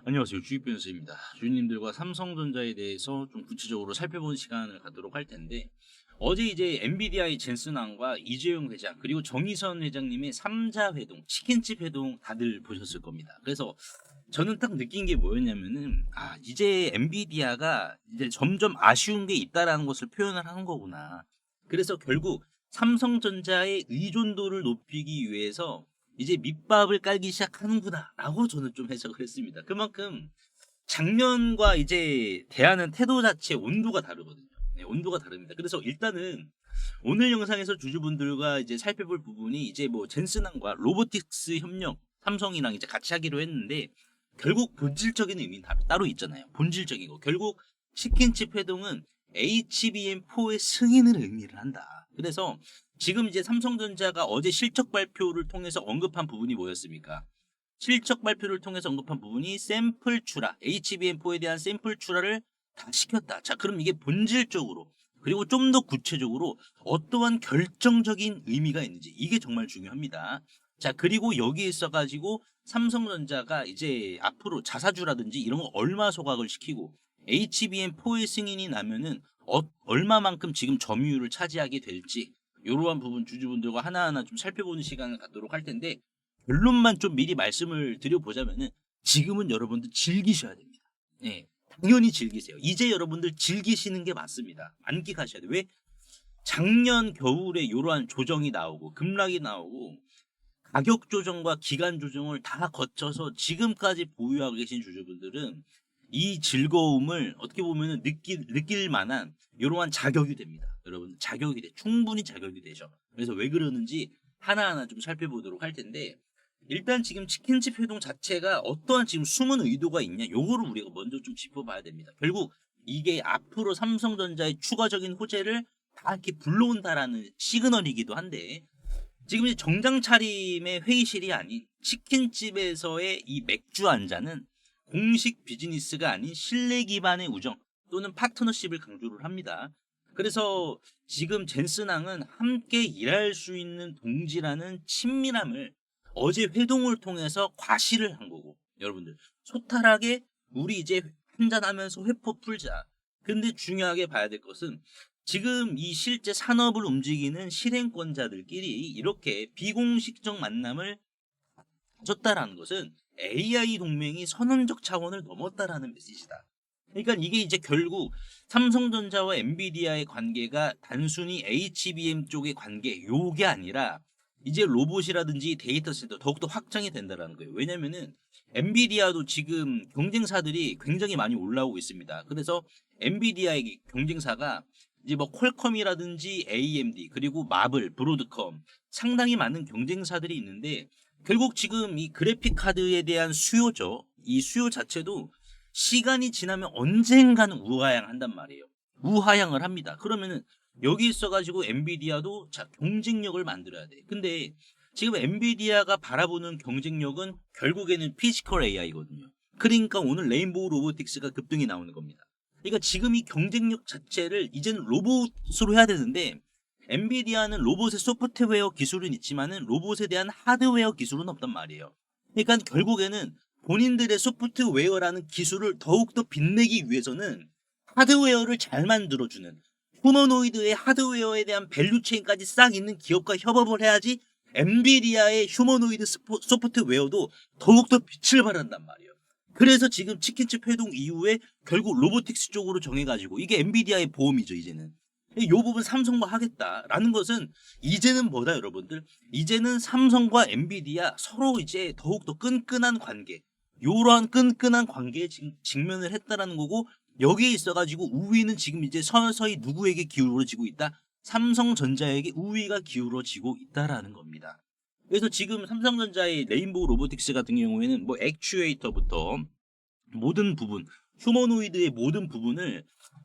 안녕하세요. 주익변 선생입니다. 주인님들과 삼성전자에 대해서 좀 구체적으로 살펴보는 시간을 갖도록 할 텐데, 어제 이제 엔비디아의 젠슨왕과 이재용 회장 그리고 정의선 회장님의 3자 회동, 치킨집 회동 다들 보셨을 겁니다. 그래서 저는 딱 느낀 게 뭐였냐면은, 이제 엔비디아가 이제 점점 아쉬운 게 있다라는 것을 표현을 하는 거구나. 그래서 결국 삼성전자의 의존도를 높이기 위해서 이제 밑밥을 깔기 시작하는구나라고 저는 좀 해석을 했습니다. 그만큼 작년과 이제 대하는 태도 자체 온도가 다르거든요. 네, 온도가 다릅니다. 그래서 일단은 오늘 영상에서 주주분들과 이제 살펴볼 부분이 이제 뭐 젠슨왕과 로보틱스 협력 삼성이랑 이제 같이 하기로 했는데, 결국 본질적인 의미는 따로 있잖아요. 본질적인 거. 결국 치킨칩 회동은 HBM4의 승인을 의미를 한다. 그래서 지금 이제 삼성전자가 어제 실적 발표를 통해서 언급한 부분이 뭐였습니까? 실적 발표를 통해서 언급한 부분이 샘플 출하, HBM4에 대한 샘플 출하를 다 시켰다. 자, 그럼 이게 본질적으로 그리고 좀 더 구체적으로 어떠한 결정적인 의미가 있는지, 이게 정말 중요합니다. 자, 그리고 여기에 있어가지고 삼성전자가 이제 앞으로 자사주라든지 이런 거 얼마 소각을 시키고 HBM4의 승인이 나면은 얼마만큼 지금 점유율을 차지하게 될지, 이러한 부분 주주분들과 하나하나 좀 살펴보는 시간을 갖도록 할 텐데, 결론만 좀 미리 말씀을 드려보자면은 지금은 여러분들 즐기셔야 됩니다. 네, 당연히 즐기세요. 이제 여러분들 즐기시는 게 맞습니다. 만끽하셔야 돼요. 왜? 작년 겨울에 이러한 조정이 나오고 급락이 나오고 가격 조정과 기간 조정을 다 거쳐서 지금까지 보유하고 계신 주주분들은 이 즐거움을 어떻게 보면 느낄 만한 이러한 자격이 됩니다. 여러분, 자격이 돼. 충분히 자격이 되죠. 그래서 왜 그러는지 하나하나 좀 살펴보도록 할 텐데, 일단 지금 치킨집 회동 자체가 어떠한 지금 숨은 의도가 있냐, 요거를 우리가 먼저 좀 짚어봐야 됩니다. 결국 이게 앞으로 삼성전자의 추가적인 호재를 다 이렇게 불러온다라는 시그널이기도 한데, 지금 이제 정장 차림의 회의실이 아닌 치킨집에서의 이 맥주 한 잔은 공식 비즈니스가 아닌 신뢰 기반의 우정 또는 파트너십을 강조를 합니다. 그래서 지금 젠슨왕은 함께 일할 수 있는 동지라는 친밀함을 어제 회동을 통해서 과시를 한 거고, 여러분들 소탈하게 우리 이제 한잔하면서 회포 풀자. 근데 중요하게 봐야 될 것은 지금 이 실제 산업을 움직이는 실행권자들끼리 이렇게 비공식적 만남을 가졌다라는 것은 AI 동맹이 선언적 차원을 넘었다라는 메시지다. 그러니까 이게 이제 결국 삼성전자와 엔비디아의 관계가 단순히 HBM 쪽의 관계, 요게 아니라 이제 로봇이라든지 데이터 센터 더욱더 확장이 된다라는 거예요. 왜냐면은 엔비디아도 지금 경쟁사들이 굉장히 많이 올라오고 있습니다. 그래서 엔비디아의 경쟁사가 이제 뭐 퀄컴이라든지 AMD 그리고 마블, 브로드컴 상당히 많은 경쟁사들이 있는데, 결국 지금 이 그래픽 카드에 대한 수요죠. 이 수요 자체도 시간이 지나면 언젠가는 우하향한단 말이에요. 우하향을 합니다. 그러면은 여기 있어가지고 엔비디아도 자 경쟁력을 만들어야 돼. 근데 지금 엔비디아가 바라보는 경쟁력은 결국에는 피지컬 AI거든요. 그러니까 오늘 레인보우 로보틱스가 급등이 나오는 겁니다. 그러니까 지금 이 경쟁력 자체를 이제는 로봇으로 해야 되는데, 엔비디아는 로봇의 소프트웨어 기술은 있지만은 로봇에 대한 하드웨어 기술은 없단 말이에요. 그러니까 결국에는 본인들의 소프트웨어라는 기술을 더욱더 빛내기 위해서는 하드웨어를 잘 만들어주는 휴머노이드의 하드웨어에 대한 밸류체인까지 싹 있는 기업과 협업을 해야지 엔비디아의 휴머노이드 소프트웨어도 더욱더 빛을 발한단 말이에요. 그래서 지금 치킨집 회동 이후에 결국 로보틱스 쪽으로 정해가지고 이게 엔비디아의 보험이죠, 이제는. 이 부분 삼성과 하겠다라는 것은 이제는 뭐다, 여러분들? 이제는 삼성과 엔비디아 서로 이제 더욱더 끈끈한 관계, 요러한 끈끈한 관계에 직면을 했다라는 거고, 여기에 있어가지고 우위는 지금 이제 서서히 누구에게 기울어지고 있다? 삼성전자에게 우위가 기울어지고 있다라는 겁니다. 그래서 지금 삼성전자의 레인보우 로보틱스 같은 경우에는 뭐 액추에이터부터 모든 부분, 휴머노이드의 모든 부분을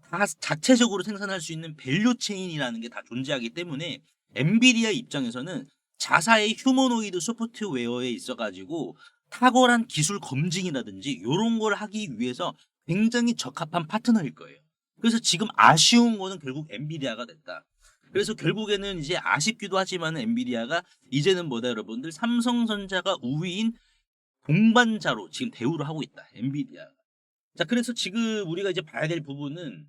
다 자체적으로 생산할 수 있는 밸류 체인이라는 게 다 존재하기 때문에 엔비디아 입장에서는 자사의 휴머노이드 소프트웨어에 있어가지고 탁월한 기술 검증이라든지 이런 걸 하기 위해서 굉장히 적합한 파트너일 거예요. 그래서 지금 아쉬운 거는 결국 엔비디아가 됐다. 그래서 결국에는 이제 아쉽기도 하지만 엔비디아가 이제는 뭐다, 여러분들? 삼성전자가 우위인 동반자로 지금 대우를 하고 있다. 엔비디아가. 자, 그래서 지금 우리가 이제 봐야 될 부분은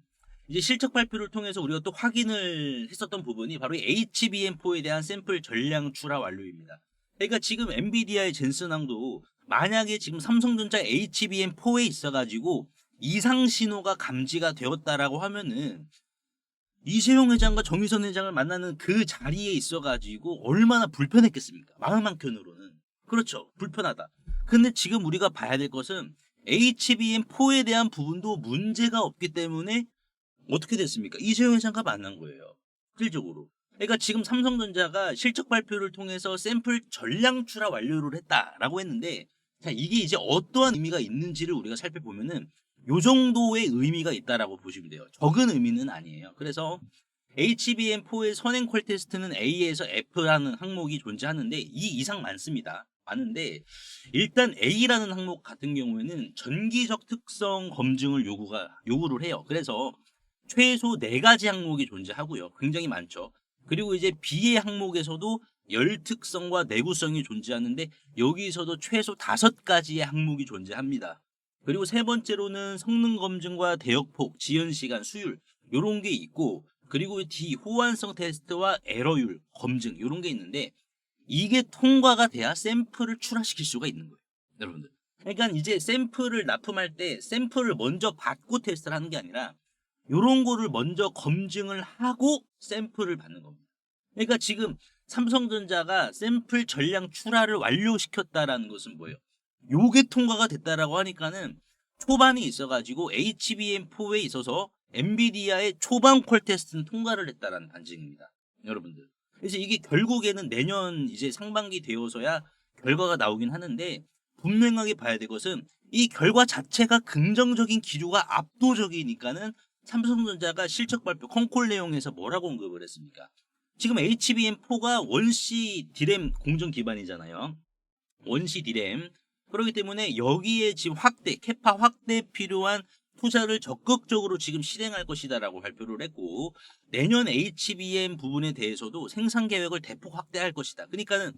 이제 실적 발표를 통해서 우리가 또 확인을 했었던 부분이 바로 이 HBM4에 대한 샘플 전량 출하 완료입니다. 그러니까 지금 엔비디아의 젠슨항도 만약에 지금 삼성전자 HBM4에 있어가지고 이상 신호가 감지가 되었다라고 하면은 이재용 회장과 정의선 회장을 만나는 그 자리에 있어가지고 얼마나 불편했겠습니까? 마음 한켠으로는. 그렇죠. 불편하다. 근데 지금 우리가 봐야 될 것은 HBM4에 대한 부분도 문제가 없기 때문에 어떻게 됐습니까? 이재용 회장과 만난 거예요. 실질적으로. 그러니까 지금 삼성전자가 실적 발표를 통해서 샘플 전량 출하 완료를 했다라고 했는데, 자, 이게 이제 어떠한 의미가 있는지를 우리가 살펴보면은 요 정도의 의미가 있다라고 보시면 돼요. 적은 의미는 아니에요. 그래서 HBM4의 선행 콜 테스트는 A에서 F라는 항목이 존재하는데 이 이상 많습니다. 많은데 일단 A라는 항목 같은 경우에는 전기적 특성 검증을 요구를 해요. 그래서 최소 4가지 항목이 존재하고요. 굉장히 많죠. 그리고 이제 B의 항목에서도 열 특성과 내구성이 존재하는데 여기서도 최소 5가지의 항목이 존재합니다. 그리고 세 번째로는 성능 검증과 대역폭, 지연 시간, 수율 요런 게 있고, 그리고 D 호환성 테스트와 에러율 검증 요런 게 있는데 이게 통과가 돼야 샘플을 출하시킬 수가 있는 거예요. 여러분들. 그러니까 이제 샘플을 납품할 때 샘플을 먼저 받고 테스트를 하는 게 아니라 요런 거를 먼저 검증을 하고 샘플을 받는 겁니다. 그러니까 지금 삼성전자가 샘플 전량 출하를 완료시켰다라는 것은 뭐예요? 요게 통과가 됐다라고 하니까는 초반이 있어가지고 HBM4에 있어서 엔비디아의 초반 콜 테스트는 통과를 했다라는 반증입니다. 여러분들. 그래서 이게 결국에는 내년 이제 상반기 되어서야 결과가 나오긴 하는데 분명하게 봐야 될 것은 이 결과 자체가 긍정적인 기류가 압도적이니까는 삼성전자가 실적 발표 컨콜 내용에서 뭐라고 언급을 했습니까? 지금 HBM4가 원시 디램 공정 기반이잖아요. 원시 디램. 그렇기 때문에 여기에 지금 캐파 확대 필요한 투자를 적극적으로 지금 실행할 것이다라고 발표를 했고, 내년 HBM 부분에 대해서도 생산 계획을 대폭 확대할 것이다. 그러니까는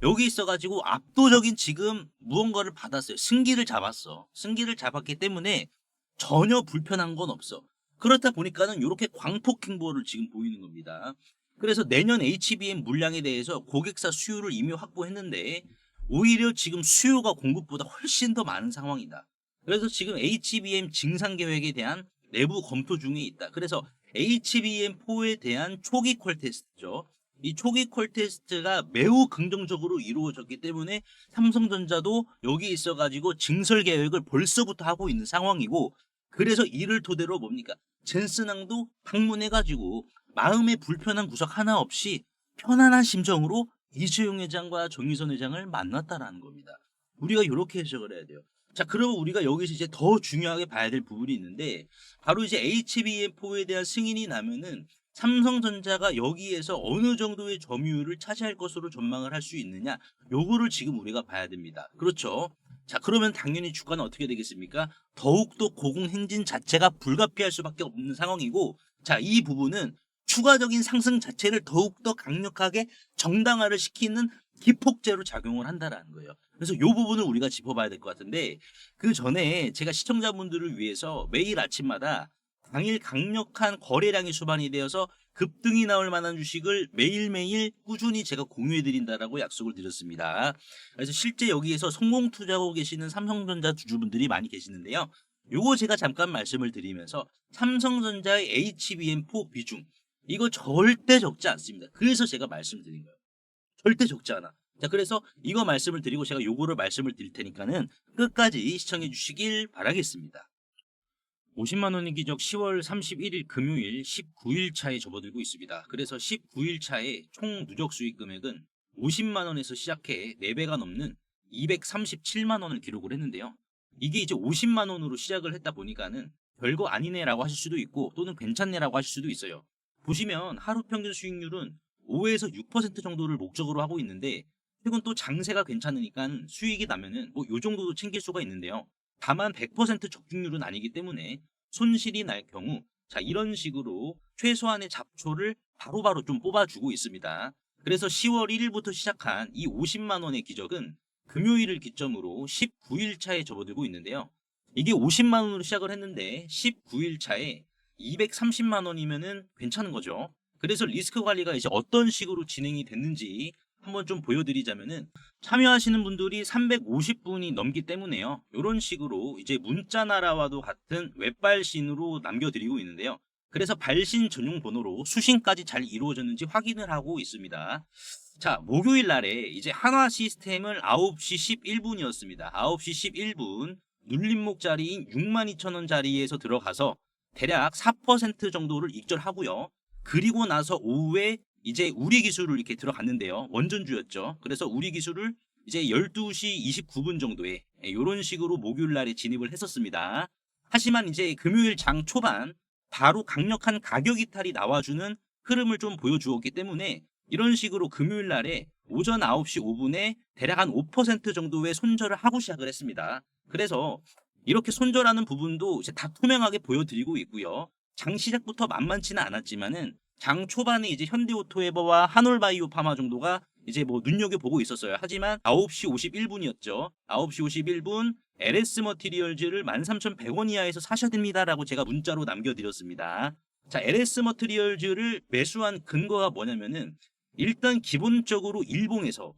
여기 있어가지고 압도적인 지금 무언가를 받았어요. 승기를 잡았어. 승기를 잡았기 때문에 전혀 불편한 건 없어. 그렇다 보니까는 이렇게 광폭 행보를 지금 보이는 겁니다. 그래서 내년 HBM 물량에 대해서 고객사 수요를 이미 확보했는데 오히려 지금 수요가 공급보다 훨씬 더 많은 상황이다. 그래서 지금 HBM 증산 계획에 대한 내부 검토 중에 있다. 그래서 HBM4에 대한 초기 콜 테스트죠. 이 초기 콜 테스트가 매우 긍정적으로 이루어졌기 때문에 삼성전자도 여기 있어가지고 증설 계획을 벌써부터 하고 있는 상황이고, 그래서 이를 토대로 뭡니까? 젠슨항도 방문해가지고 마음의 불편한 구석 하나 없이 편안한 심정으로 이재용 회장과 정의선 회장을 만났다라는 겁니다. 우리가 이렇게 해석을 해야 돼요. 자, 그러면 우리가 여기서 이제 더 중요하게 봐야 될 부분이 있는데 바로 이제 HBM4에 대한 승인이 나면은 삼성전자가 여기에서 어느 정도의 점유율을 차지할 것으로 전망을 할 수 있느냐, 요거를 지금 우리가 봐야 됩니다. 그렇죠? 자, 그러면 당연히 주가는 어떻게 되겠습니까? 더욱더 고공행진 자체가 불가피할 수밖에 없는 상황이고, 자, 이 부분은 추가적인 상승 자체를 더욱더 강력하게 정당화를 시키는 기폭제로 작용을 한다라는 거예요. 그래서 이 부분을 우리가 짚어봐야 될 것 같은데, 그 전에 제가 시청자분들을 위해서 매일 아침마다 당일 강력한 거래량이 수반이 되어서 급등이 나올 만한 주식을 매일매일 꾸준히 제가 공유해드린다라고 약속을 드렸습니다. 그래서 실제 여기에서 성공 투자하고 계시는 삼성전자 주주분들이 많이 계시는데요. 요거 제가 잠깐 말씀을 드리면서 삼성전자의 HBM4 비중, 이거 절대 적지 않습니다. 그래서 제가 말씀드린 거예요. 절대 적지 않아. 자, 그래서 이거 말씀을 드리고 제가 요거를 말씀을 드릴 테니까는 끝까지 시청해 주시길 바라겠습니다. 50만 원의 기적 10월 31일 금요일 19일 차에 접어들고 있습니다. 그래서 19일 차에 총 누적 수익 금액은 50만 원에서 시작해 4배가 넘는 237만 원을 기록을 했는데요. 이게 이제 50만 원으로 시작을 했다 보니까는 별거 아니네라고 하실 수도 있고 또는 괜찮네라고 하실 수도 있어요. 보시면 하루 평균 수익률은 5에서 6% 정도를 목적으로 하고 있는데 최근 또 장세가 괜찮으니까 수익이 나면은 뭐 요 정도도 챙길 수가 있는데요. 다만 100% 적중률은 아니기 때문에 손실이 날 경우, 자, 이런 식으로 최소한의 잡초를 바로바로 좀 뽑아주고 있습니다. 그래서 10월 1일부터 시작한 이 50만 원의 기적은 금요일을 기점으로 19일 차에 접어들고 있는데요. 이게 50만 원으로 시작을 했는데 19일 차에 230만 원이면은 괜찮은 거죠. 그래서 리스크 관리가 이제 어떤 식으로 진행이 됐는지 한번 좀 보여드리자면은, 참여하시는 분들이 350분이 넘기 때문에요. 이런 식으로 이제 문자 나라와도 같은 웹발신으로 남겨드리고 있는데요. 그래서 발신 전용 번호로 수신까지 잘 이루어졌는지 확인을 하고 있습니다. 자, 목요일 날에 이제 한화 시스템을 9시 11분이었습니다. 9시 11분 눌림목 자리인 62,000원 자리에서 들어가서 대략 4% 정도를 익절하고요. 그리고 나서 오후에 이제 우리 기술을 이렇게 들어갔는데요. 원전주였죠. 그래서 우리 기술을 이제 12시 29분 정도에 이런 식으로 목요일 날에 진입을 했었습니다. 하지만 이제 금요일 장 초반 바로 강력한 가격 이탈이 나와주는 흐름을 좀 보여주었기 때문에 이런 식으로 금요일 날에 오전 9시 5분에 대략 한 5% 정도의 손절을 하고 시작을 했습니다. 그래서 이렇게 손절하는 부분도 이제 다 투명하게 보여드리고 있고요. 장 시작부터 만만치는 않았지만은 장 초반에 이제 현대오토에버와 한올바이오 파마 정도가 이제 뭐 눈여겨보고 있었어요. 하지만 9시 51분이었죠. 9시 51분 LS 머티리얼즈를 13,100원 이하에서 사셔야 됩니다라고 제가 문자로 남겨드렸습니다. 자, LS 머티리얼즈를 매수한 근거가 뭐냐면은, 일단 기본적으로 일봉에서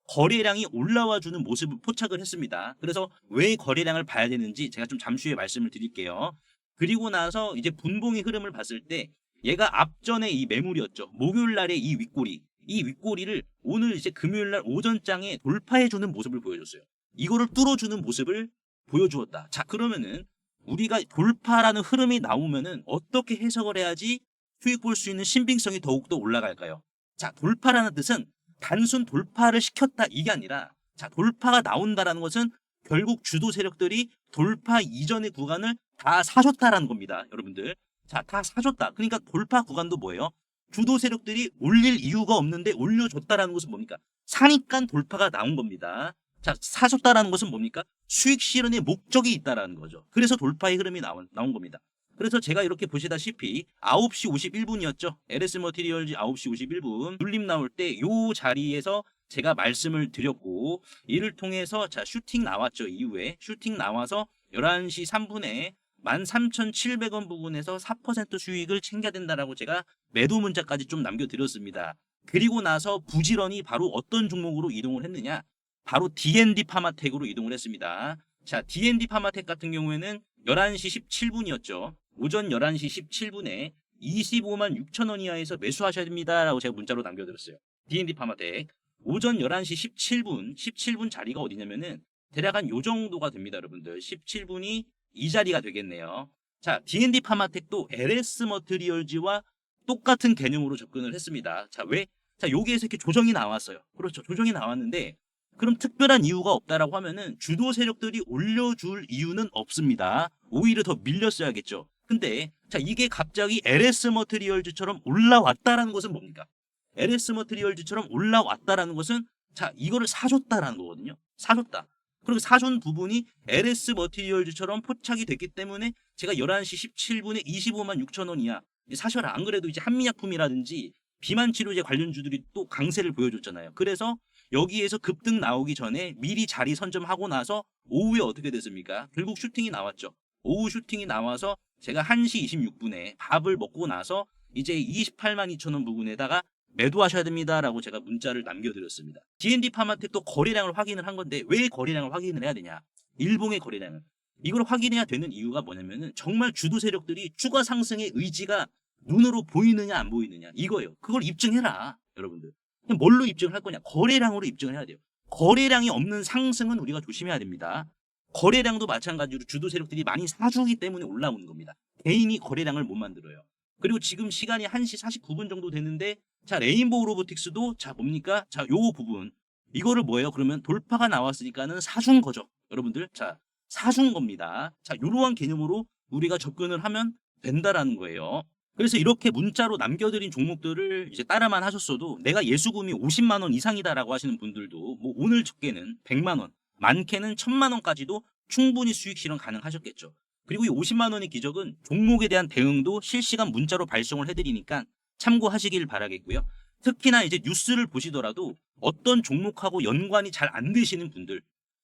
거래량이 올라와 주는 모습을 포착을 했습니다. 그래서 왜 거래량을 봐야 되는지 제가 좀 잠시 후에 말씀을 드릴게요. 그리고 나서 이제 분봉의 흐름을 봤을 때 얘가 앞전에 이 매물이었죠. 목요일 날의 이 윗꼬리를 오늘 이제 금요일 날 오전장에 돌파해 주는 모습을 보여줬어요. 이거를 뚫어주는 모습을 보여주었다. 자, 그러면은 우리가 돌파라는 흐름이 나오면은 어떻게 해석을 해야지 수익 볼 수 있는 신빙성이 더욱더 올라갈까요? 자, 돌파라는 뜻은 단순 돌파를 시켰다 이게 아니라, 자, 돌파가 나온다라는 것은 결국 주도 세력들이 돌파 이전의 구간을 다 사줬다라는 겁니다. 여러분들. 자, 다 사줬다. 그러니까 돌파 구간도 뭐예요? 주도 세력들이 올릴 이유가 없는데 올려줬다라는 것은 뭡니까? 사니까 돌파가 나온 겁니다. 자, 사줬다라는 것은 뭡니까? 수익 실현의 목적이 있다라는 거죠. 그래서 돌파의 흐름이 나온 겁니다. 그래서 제가 이렇게 보시다시피 9시 51분이었죠. LS 머티리얼즈 9시 51분 눌림 나올 때 요 자리에서 제가 말씀을 드렸고, 이를 통해서 자, 슈팅 나왔죠. 이후에 슈팅 나와서 11시 3분에 13,700원 부분에서 4% 수익을 챙겨야 된다라고 제가 매도 문자까지 좀 남겨드렸습니다. 그리고 나서 부지런히 바로 어떤 종목으로 이동을 했느냐? 바로 D&D 파마텍으로 이동을 했습니다. 자, D&D 파마텍 같은 경우에는 11시 17분이었죠. 오전 11시 17분에 25만 6천 원 이하에서 매수하셔야 됩니다라고 제가 문자로 남겨드렸어요. D&D 파마텍. 오전 11시 17분 자리가 어디냐면은 대략 한 요 정도가 됩니다, 여러분들. 17분이 이 자리가 되겠네요. 자, D&D 파마텍도 LS 머티리얼즈와 똑같은 개념으로 접근을 했습니다. 자, 왜? 자, 여기에서 이렇게 조정이 나왔어요. 그렇죠. 조정이 나왔는데, 그럼 특별한 이유가 없다라고 하면은 주도 세력들이 올려줄 이유는 없습니다. 오히려 더 밀렸어야겠죠. 근데 자, 이게 갑자기 LS 머티리얼즈처럼 올라왔다라는 것은 뭡니까? LS 머티리얼즈처럼 올라왔다라는 것은, 자, 이거를 사줬다라는 거거든요. 사줬다. 그리고 사준 부분이 LS 머티리얼즈처럼 포착이 됐기 때문에 제가 11시 17분에 25만 6천 원 이하 사셔라. 안 그래도 이제 한미약품이라든지 비만 치료제 관련주들이 또 강세를 보여줬잖아요. 그래서 여기에서 급등 나오기 전에 미리 자리 선점하고 나서 오후에 어떻게 됐습니까? 결국 슈팅이 나왔죠. 오후 슈팅이 나와서 제가 1시 26분에 밥을 먹고 나서 이제 28만 2천 원 부분에다가 매도하셔야 됩니다라고 제가 문자를 남겨드렸습니다. D&D 파마텍도 거래량을 확인을 한 건데, 왜 거래량을 확인을 해야 되냐? 일봉의 거래량을. 이걸 확인해야 되는 이유가 뭐냐면은 정말 주도 세력들이 추가 상승의 의지가 눈으로 보이느냐 안 보이느냐 이거예요. 그걸 입증해라, 여러분들. 그냥 뭘로 입증을 할 거냐? 거래량으로 입증을 해야 돼요. 거래량이 없는 상승은 우리가 조심해야 됩니다. 거래량도 마찬가지로 주도 세력들이 많이 사주기 때문에 올라오는 겁니다. 개인이 거래량을 못 만들어요. 그리고 지금 시간이 1시 49분 정도 됐는데, 자, 레인보우 로보틱스도 자, 뭡니까? 자, 요 부분. 이거를 뭐예요? 그러면 돌파가 나왔으니까는 사준 거죠. 여러분들. 자, 사준 겁니다. 자, 요러한 개념으로 우리가 접근을 하면 된다라는 거예요. 그래서 이렇게 문자로 남겨드린 종목들을 이제 따라만 하셨어도, 내가 예수금이 50만 원 이상이다라고 하시는 분들도 뭐 오늘 적게는 100만 원, 많게는 1000만 원까지도 충분히 수익 실현 가능하셨겠죠. 그리고 이 50만 원의 기적은 종목에 대한 대응도 실시간 문자로 발송을 해드리니까 참고하시길 바라겠고요. 특히나 이제 뉴스를 보시더라도 어떤 종목하고 연관이 잘 안 되시는 분들,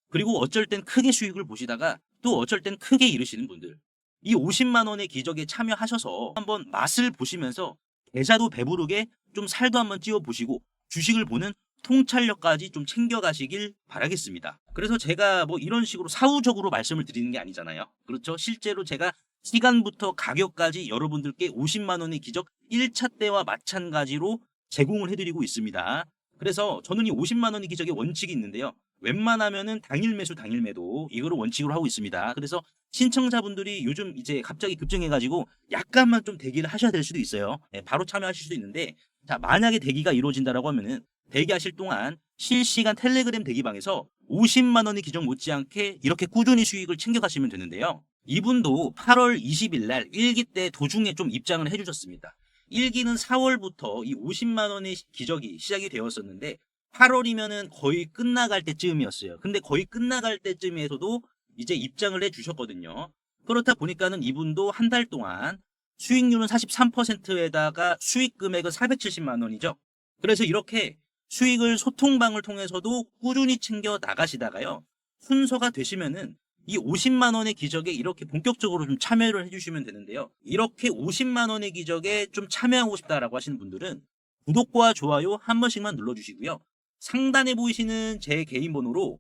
그리고 어쩔 땐 크게 수익을 보시다가 또 어쩔 땐 크게 잃으시는 분들, 이 50만 원의 기적에 참여하셔서 한번 맛을 보시면서 계좌도 배부르게 좀 살도 한번 찌워 보시고 주식을 보는 통찰력까지 좀 챙겨가시길 바라겠습니다. 그래서 제가 뭐 이런 식으로 사후적으로 말씀을 드리는 게 아니잖아요. 그렇죠? 실제로 제가 시간부터 가격까지 여러분들께 50만 원의 기적 1차 때와 마찬가지로 제공을 해드리고 있습니다. 그래서 저는 이 50만 원의 기적의 원칙이 있는데요. 웬만하면은 당일 매수 당일 매도 이거를 원칙으로 하고 있습니다. 그래서 신청자분들이 요즘 이제 갑자기 급증해가지고 약간만 좀 대기를 하셔야 될 수도 있어요. 네, 바로 참여하실 수도 있는데, 자, 만약에 대기가 이루어진다라고 하면은 대기하실 동안 실시간 텔레그램 대기방에서 50만 원의 기적 못지않게 이렇게 꾸준히 수익을 챙겨가시면 되는데요. 이분도 8월 20일 날 1기 때 도중에 좀 입장을 해주셨습니다. 1기는 4월부터 이 50만 원의 기적이 시작이 되었었는데 8월이면은 거의 끝나갈 때쯤이었어요. 근데 거의 끝나갈 때쯤에서도 이제 입장을 해주셨거든요. 그렇다 보니까는 이분도 한 달 동안 수익률은 43%에다가 수익 금액은 470만 원이죠. 그래서 이렇게 수익을 소통방을 통해서도 꾸준히 챙겨 나가시다가요. 순서가 되시면은 이 50만 원의 기적에 이렇게 본격적으로 좀 참여를 해주시면 되는데요. 이렇게 50만 원의 기적에 좀 참여하고 싶다라고 하시는 분들은 구독과 좋아요 한 번씩만 눌러주시고요. 상단에 보이시는 제 개인 번호로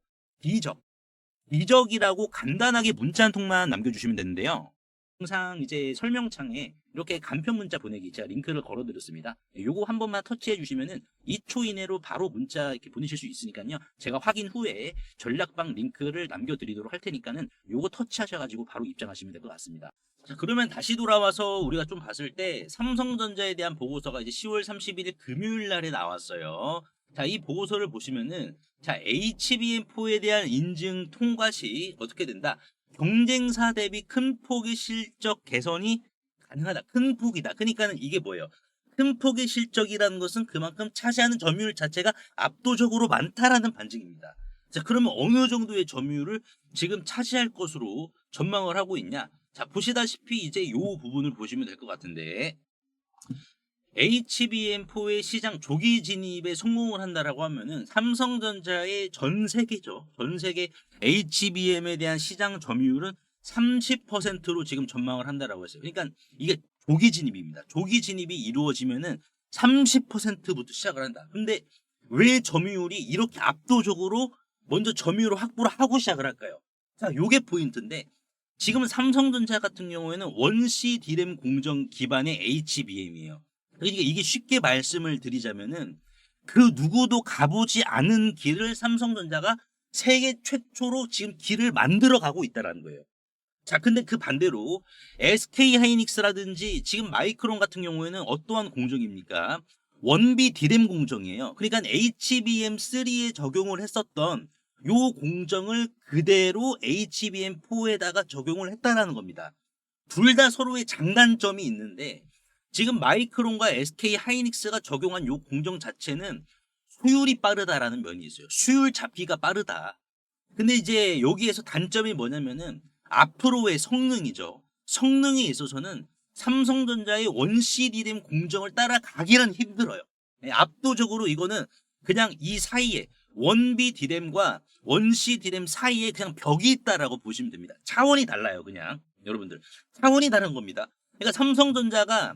기적이라고 간단하게 문자 한 통만 남겨주시면 되는데요. 항상 이제 설명창에 이렇게 간편 문자 보내기 제가 링크를 걸어드렸습니다. 요거 한 번만 터치해 주시면은 2초 이내로 바로 문자 이렇게 보내실 수 있으니까요. 제가 확인 후에 전략방 링크를 남겨드리도록 할 테니까는 요거 터치하셔가지고 바로 입장하시면 될 것 같습니다. 자, 그러면 다시 돌아와서 우리가 좀 봤을 때 삼성전자에 대한 보고서가 이제 10월 31일 금요일 날에 나왔어요. 자, 이 보고서를 보시면은 자, HBM4에 대한 인증 통과 시 어떻게 된다? 경쟁사 대비 큰 폭의 실적 개선이 가능하다. 큰 폭이다. 그러니까는 이게 뭐예요? 큰 폭의 실적이라는 것은 그만큼 차지하는 점유율 자체가 압도적으로 많다라는 반증입니다. 자, 그러면 어느 정도의 점유율을 지금 차지할 것으로 전망을 하고 있냐? 자, 보시다시피 이제 이 부분을 보시면 될 것 같은데, HBM4의 시장 조기 진입에 성공을 한다라고 하면은 삼성전자의 전 세계죠. 전 세계 HBM에 대한 시장 점유율은 30%로 지금 전망을 한다라고 했어요. 그러니까 이게 조기 진입입니다. 조기 진입이 이루어지면은 30%부터 시작을 한다. 근데 왜 점유율이 이렇게 압도적으로 먼저 점유율을 확보를 하고 시작을 할까요? 자, 요게 포인트인데, 지금 삼성전자 같은 경우에는 원시 디램 공정 기반의 HBM이에요. 그러니까 이게 쉽게 말씀을 드리자면은 그 누구도 가보지 않은 길을 삼성전자가 세계 최초로 지금 길을 만들어 가고 있다는 거예요. 자, 근데 그 반대로 SK 하이닉스라든지 지금 마이크론 같은 경우에는 어떠한 공정입니까? 원비 디램 공정이에요. 그러니까 HBM3에 적용을 했었던 요 공정을 그대로 HBM4에다가 적용을 했다라는 겁니다. 둘 다 서로의 장단점이 있는데 지금 마이크론과 SK 하이닉스가 적용한 요 공정 자체는 수율이 빠르다라는 면이 있어요. 수율 잡기가 빠르다. 근데 이제 여기에서 단점이 뭐냐면은 앞으로의 성능이죠. 성능에 있어서는 삼성전자의 원시 디램 공정을 따라가기는 힘들어요. 압도적으로 이거는 그냥 이 사이에 원비 디램과 원시 디램 사이에 그냥 벽이 있다라고 보시면 됩니다. 차원이 달라요, 그냥. 여러분들. 차원이 다른 겁니다. 그러니까 삼성전자가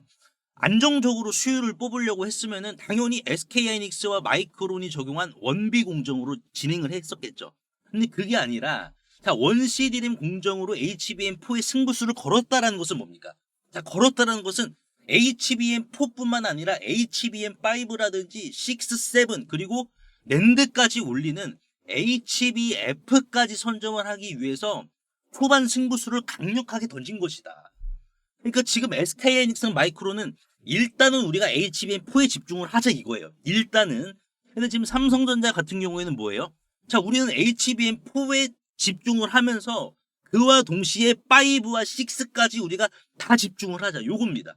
안정적으로 수율을 뽑으려고 했으면은 당연히 SK하이닉스와 마이크론이 적용한 원비 공정으로 진행을 했었겠죠. 근데 그게 아니라 자, 원시 디램 공정으로 HBM4의 승부수를 걸었다라는 것은 뭡니까? 자, 걸었다라는 것은 HBM4뿐만 아니라 HBM5라든지 6, 7 그리고 랜드까지 올리는 HBF까지 선점을 하기 위해서 초반 승부수를 강력하게 던진 것이다. 그러니까 지금 SK하이닉스 마이크론은 일단은 우리가 HBM4에 집중을 하자 이거예요. 일단은. 근데 지금 삼성전자 같은 경우에는 뭐예요? 자, 우리는 HBM4에 집중을 하면서 그와 동시에 5와 6까지 우리가 다 집중을 하자. 요겁니다.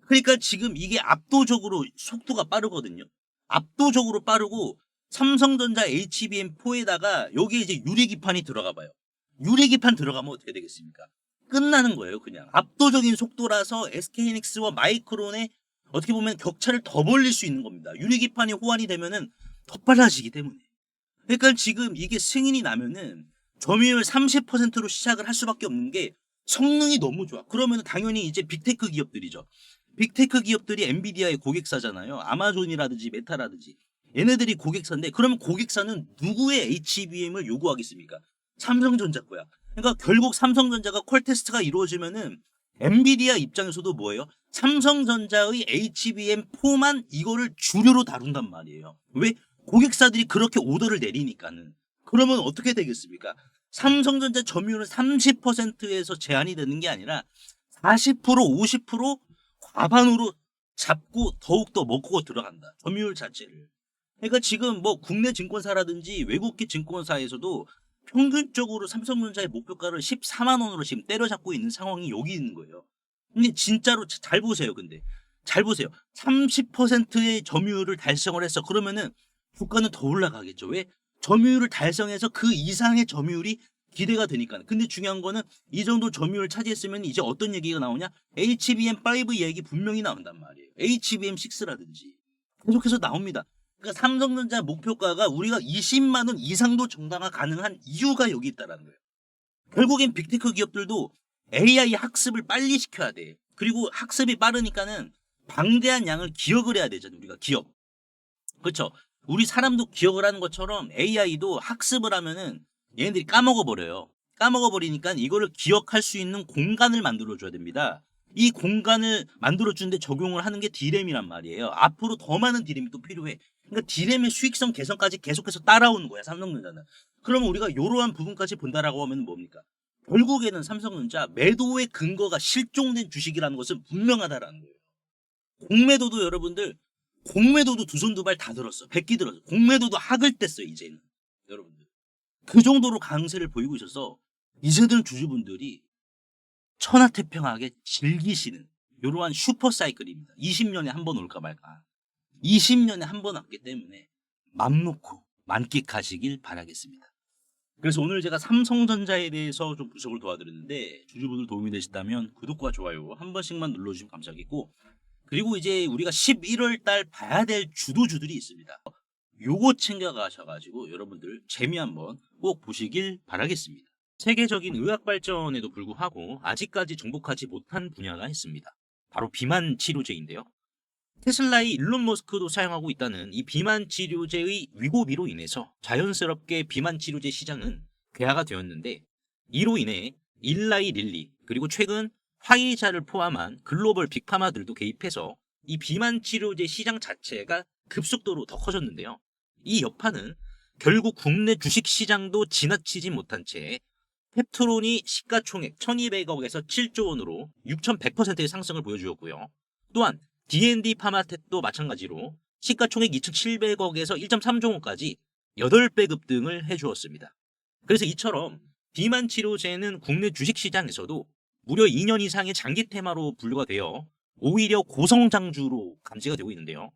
그러니까 지금 이게 압도적으로 속도가 빠르거든요. 압도적으로 빠르고 삼성전자 HBM4에다가 여기에 이제 유리기판이 들어가 봐요. 유리기판 들어가면 어떻게 되겠습니까? 끝나는 거예요, 그냥. 압도적인 속도라서 SK하이닉스와 마이크론의 어떻게 보면 격차를 더 벌릴 수 있는 겁니다. 유리기판이 호환이 되면은 더 빨라지기 때문에. 그러니까 지금 이게 승인이 나면은 점유율 30%로 시작을 할 수밖에 없는 게 성능이 너무 좋아. 그러면 당연히 이제 빅테크 기업들이죠. 빅테크 기업들이 엔비디아의 고객사잖아요. 아마존이라든지 메타라든지. 얘네들이 고객사인데 그러면 고객사는 누구의 HBM을 요구하겠습니까? 삼성전자 거야. 그러니까 결국 삼성전자가 퀄 테스트가 이루어지면은 엔비디아 입장에서도 뭐예요? 삼성전자의 HBM4만 이거를 주류로 다룬단 말이에요. 왜? 고객사들이 그렇게 오더를 내리니까는. 그러면 어떻게 되겠습니까? 삼성전자 점유율은 30%에서 제한이 되는 게 아니라 40%, 50% 과반으로 잡고 더욱더 먹고 들어간다. 점유율 자체를. 그러니까 지금 뭐 국내 증권사라든지 외국계 증권사에서도 평균적으로 삼성전자의 목표가를 14만 원으로 지금 때려잡고 있는 상황이 여기 있는 거예요. 근데 진짜로 잘 보세요. 근데 잘 보세요. 30%의 점유율을 달성을 했어. 그러면은 주가는 더 올라가겠죠. 왜? 점유율을 달성해서 그 이상의 점유율이 기대가 되니까. 근데 중요한 거는 이 정도 점유율을 차지했으면 이제 어떤 얘기가 나오냐? HBM5 얘기 분명히 나온단 말이에요. HBM6라든지. 계속해서 나옵니다. 그러니까 삼성전자 목표가가 우리가 20만 원 이상도 정당화 가능한 이유가 여기 있다는 거예요. 결국엔 빅테크 기업들도 AI 학습을 빨리 시켜야 돼. 그리고 학습이 빠르니까는 방대한 양을 기억을 해야 되잖아요. 우리가 기억. 그렇죠? 우리 사람도 기억을 하는 것처럼 AI도 학습을 하면은 얘네들이 까먹어 버려요. 까먹어 버리니까 이거를 기억할 수 있는 공간을 만들어 줘야 됩니다. 이 공간을 만들어 주는데 적용을 하는 게 D램이란 말이에요. 앞으로 더 많은 D램이 또 필요해. 그러니까 D램의 수익성 개선까지 계속해서 따라오는 거야, 삼성전자는. 그러면 우리가 이러한 부분까지 본다라고 하면 뭡니까? 결국에는 삼성전자 매도의 근거가 실종된 주식이라는 것은 분명하다라는 거예요. 공매도도 여러분들 공매도도 두 손 두 발 다 들었어. 백기 들었어. 공매도도 학을 뗐어요, 이제는. 여러분들. 그 정도로 강세를 보이고 있어서 이제는 주주분들이 천하태평하게 즐기시는 이러한 슈퍼사이클입니다. 20년에 한 번 올까 말까. 20년에 한 번 왔기 때문에 맘 놓고 만끽하시길 바라겠습니다. 그래서 오늘 제가 삼성전자에 대해서 좀 분석을 도와드렸는데 주주분들 도움이 되셨다면 구독과 좋아요 한 번씩만 눌러주시면 감사하겠고, 그리고 이제 우리가 11월 달 봐야 될 주도주들이 있습니다. 요거 챙겨 가셔가지고 여러분들 재미 한번 꼭 보시길 바라겠습니다. 세계적인 의학 발전에도 불구하고 아직까지 정복하지 못한 분야가 있습니다. 바로 비만 치료제인데요. 테슬라의 일론 머스크도 사용하고 있다는 이 비만 치료제의 위고비로 인해서 자연스럽게 비만 치료제 시장은 괴화가 되었는데, 이로 인해 일라이 릴리 그리고 최근 화이자를 포함한 글로벌 빅파마들도 개입해서 이 비만 치료제 시장 자체가 급속도로 더 커졌는데요. 이 여파는 결국 국내 주식 시장도 지나치지 못한 채 펩트론이 시가총액 1200억에서 7조 원으로 6100%의 상승을 보여주었고요. 또한 D&D 파마텍도 마찬가지로 시가총액 2700억에서 1.3조 원까지 8배 급등을 해주었습니다. 그래서 이처럼 비만 치료제는 국내 주식시장에서도 무려 2년 이상의 장기 테마로 분류가 되어 오히려 고성장주로 감지가 되고 있는데요.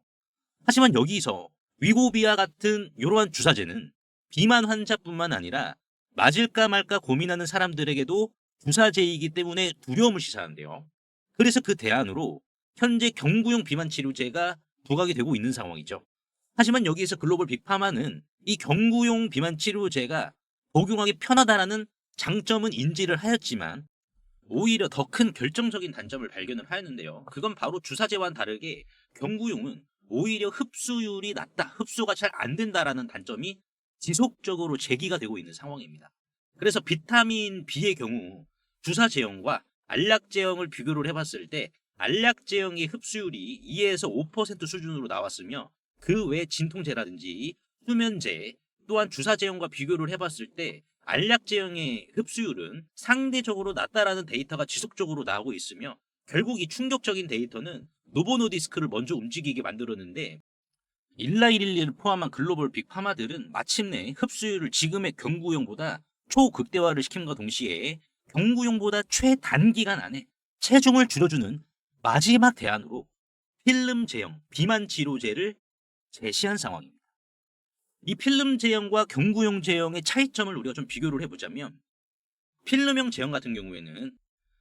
하지만 여기서 위고비와 같은 이러한 주사제는 비만 환자뿐만 아니라 맞을까 말까 고민하는 사람들에게도 주사제이기 때문에 두려움을 시사하는데요. 그래서 그 대안으로 현재 경구용 비만 치료제가 부각이 되고 있는 상황이죠. 하지만 여기에서 글로벌 빅파마는 이 경구용 비만 치료제가 복용하기 편하다라는 장점은 인지를 하였지만 오히려 더 큰 결정적인 단점을 발견을 하였는데요. 그건 바로 주사제와는 다르게 경구용은 오히려 흡수율이 낮다, 흡수가 잘 안 된다라는 단점이 지속적으로 제기가 되고 있는 상황입니다. 그래서 비타민 B의 경우 주사 제형과 알약 제형을 비교를 해봤을 때 알약 제형의 흡수율이 2에서 5% 수준으로 나왔으며, 그 외 진통제라든지 수면제 또한 주사 제형과 비교를 해봤을 때 알약 제형의 흡수율은 상대적으로 낮다라는 데이터가 지속적으로 나오고 있으며, 결국 이 충격적인 데이터는 노보노디스크를 먼저 움직이게 만들었는데, 일라이릴리를 포함한 글로벌 빅파마들은 마침내 흡수율을 지금의 경구용보다 초극대화를 시킴과 동시에 경구용보다 최단기간 안에 체중을 줄여주는 마지막 대안으로 필름 제형 비만 치료제를 제시한 상황입니다. 이 필름 제형과 경구용 제형의 차이점을 우리가 좀 비교를 해보자면, 필름형 제형 같은 경우에는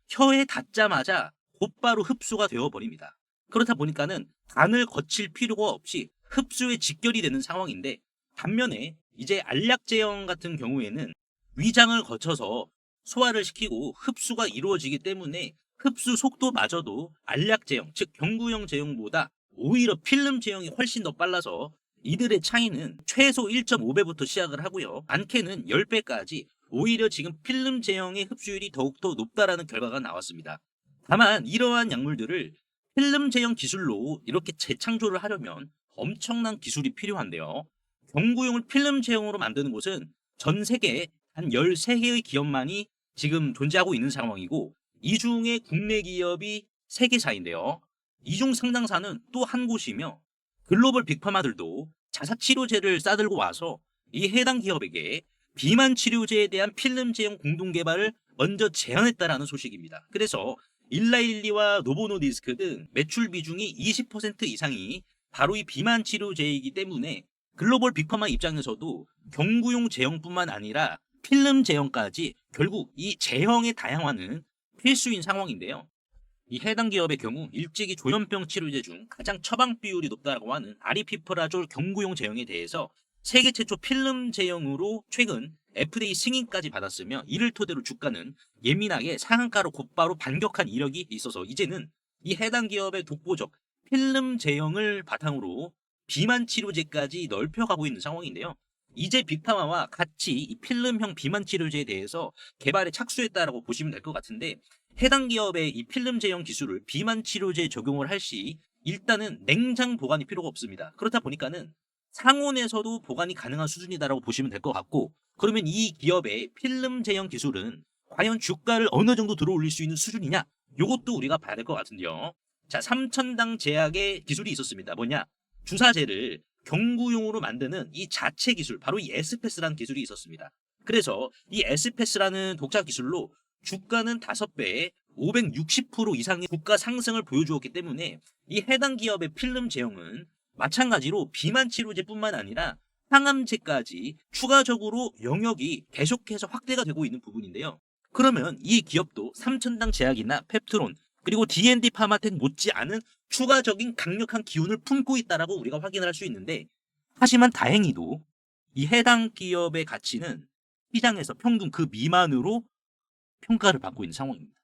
혀에 닿자마자 곧바로 흡수가 되어버립니다. 그렇다 보니까는 간을 거칠 필요가 없이 흡수에 직결이 되는 상황인데, 반면에 이제 알약 제형 같은 경우에는 위장을 거쳐서 소화를 시키고 흡수가 이루어지기 때문에 흡수 속도마저도 알약 제형, 즉 경구용 제형보다 오히려 필름 제형이 훨씬 더 빨라서 이들의 차이는 최소 1.5배부터 시작을 하고요. 많게는 10배까지 오히려 지금 필름 제형의 흡수율이 더욱더 높다라는 결과가 나왔습니다. 다만 이러한 약물들을 필름 제형 기술로 이렇게 재창조를 하려면 엄청난 기술이 필요한데요. 경구용을 필름 제형으로 만드는 곳은 전 세계에 한 13개의 기업만이 지금 존재하고 있는 상황이고, 이 중에 국내 기업이 3개사인데요. 이 중 상당사는 또 한 곳이며, 글로벌 빅파마들도 자사 치료제를 싸들고 와서 이 해당 기업에게 비만 치료제에 대한 필름 제형 공동 개발을 먼저 제안했다라는 소식입니다. 그래서 일라일리와 노보노디스크 등 매출 비중이 20% 이상이 바로 이 비만 치료제이기 때문에 글로벌 빅파마 입장에서도 경구용 제형뿐만 아니라 필름 제형까지 결국 이 제형의 다양화는 필수인 상황인데요. 이 해당 기업의 경우 일찍이 조현병 치료제 중 가장 처방 비율이 높다고 하는 아리피프라졸 경구용 제형에 대해서 세계 최초 필름 제형으로 최근 FDA 승인까지 받았으며, 이를 토대로 주가는 예민하게 상한가로 곧바로 반격한 이력이 있어서 이제는 이 해당 기업의 독보적 필름 제형을 바탕으로 비만 치료제까지 넓혀가고 있는 상황인데요. 이제 빅파마와 같이 이 필름형 비만 치료제에 대해서 개발에 착수했다라고 보시면 될 것 같은데, 해당 기업의 이 필름 제형 기술을 비만 치료제에 적용을 할 시 일단은 냉장 보관이 필요가 없습니다. 그렇다 보니까는 상온에서도 보관이 가능한 수준이다라고 보시면 될 것 같고, 그러면 이 기업의 필름 제형 기술은 과연 주가를 어느 정도 들어올릴 수 있는 수준이냐? 이것도 우리가 봐야 될 것 같은데요. 자, 삼천당 제약의 기술이 있었습니다. 뭐냐? 주사제를 경구용으로 만드는 이 자체 기술, 바로 이 에스페스라는 기술이 있었습니다. 그래서 이 에스페스라는 독자 기술로 주가는 5배에 560% 이상의 주가 상승을 보여주었기 때문에 이 해당 기업의 필름 제형은 마찬가지로 비만 치료제뿐만 아니라 항암제까지 추가적으로 영역이 계속해서 확대가 되고 있는 부분인데요. 그러면 이 기업도 삼천당 제약이나 펩트론 그리고 D&D 파마텍 못지않은 추가적인 강력한 기운을 품고 있다라고 우리가 확인을 할 수 있는데, 하지만 다행히도 이 해당 기업의 가치는 시장에서 평균 그 미만으로 평가를 받고 있는 상황입니다.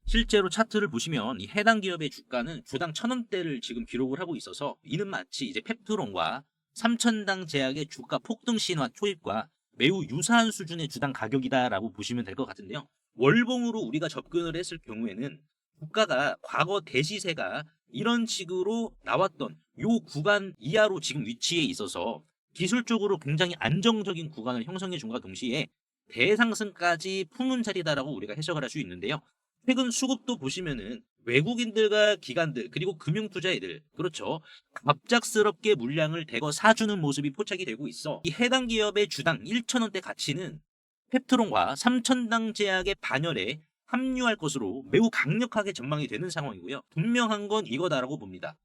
실제로 차트를 보시면 이 해당 기업의 주가는 주당 1,000원대를 지금 기록을 하고 있어서, 이는 마치 이제 펩트론과 삼천당 제약의 주가 폭등 신화 초입과 매우 유사한 수준의 주당 가격이다라고 보시면 될 것 같은데요. 월봉으로 우리가 접근을 했을 경우에는 주가가 과거 대시세가 이런 식으로 나왔던 요 구간 이하로 지금 위치해 있어서 기술적으로 굉장히 안정적인 구간을 형성해 준과 동시에 대상승까지 품은 자리다라고 우리가 해석을 할 수 있는데요. 최근 수급도 보시면은 외국인들과 기관들 그리고 금융투자애들, 그렇죠, 갑작스럽게 물량을 대거 사주는 모습이 포착이 되고 있어 이 해당 기업의 주당 1,000원대 가치는 펩트론과 삼천당 제약의 반열에 합류할 것으로 매우 강력하게 전망이 되는 상황이고요. 분명한 건 이거다라고 봅니다.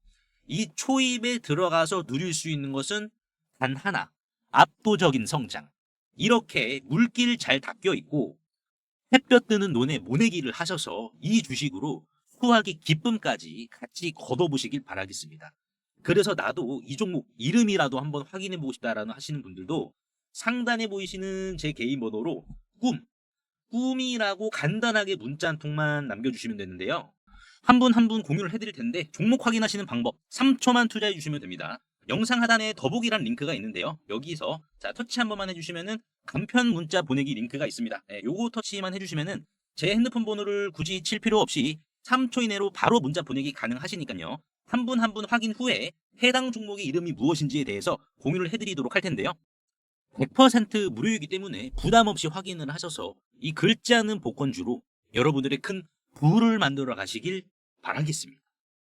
이 초입에 들어가서 누릴 수 있는 것은 단 하나, 압도적인 성장. 이렇게 물길 잘 닦여 있고 햇볕 드는 논에 모내기를 하셔서 이 주식으로 수확의 기쁨까지 같이 거둬보시길 바라겠습니다. 그래서 나도 이 종목 이름이라도 한번 확인해보고 싶다라는 하시는 분들도 상단에 보이시는 제 개인 번호로 꿈이라고 간단하게 문자 한 통만 남겨주시면 되는데요. 한 분 한 분 공유를 해드릴 텐데, 종목 확인하시는 방법 3초만 투자해 주시면 됩니다. 영상 하단에 더보기란 링크가 있는데요. 여기서 자 터치 한 번만 해주시면은 간편 문자 보내기 링크가 있습니다. 요거 터치만 해주시면은 제 핸드폰 번호를 굳이 칠 필요 없이 3초 이내로 바로 문자 보내기 가능하시니까요. 한 분 한 분 확인 후에 해당 종목의 이름이 무엇인지에 대해서 공유를 해드리도록 할 텐데요. 100% 무료이기 때문에 부담 없이 확인을 하셔서 이 글지 않은 복권주로 여러분들의 큰 부를 만들어 가시길 바라겠습니다.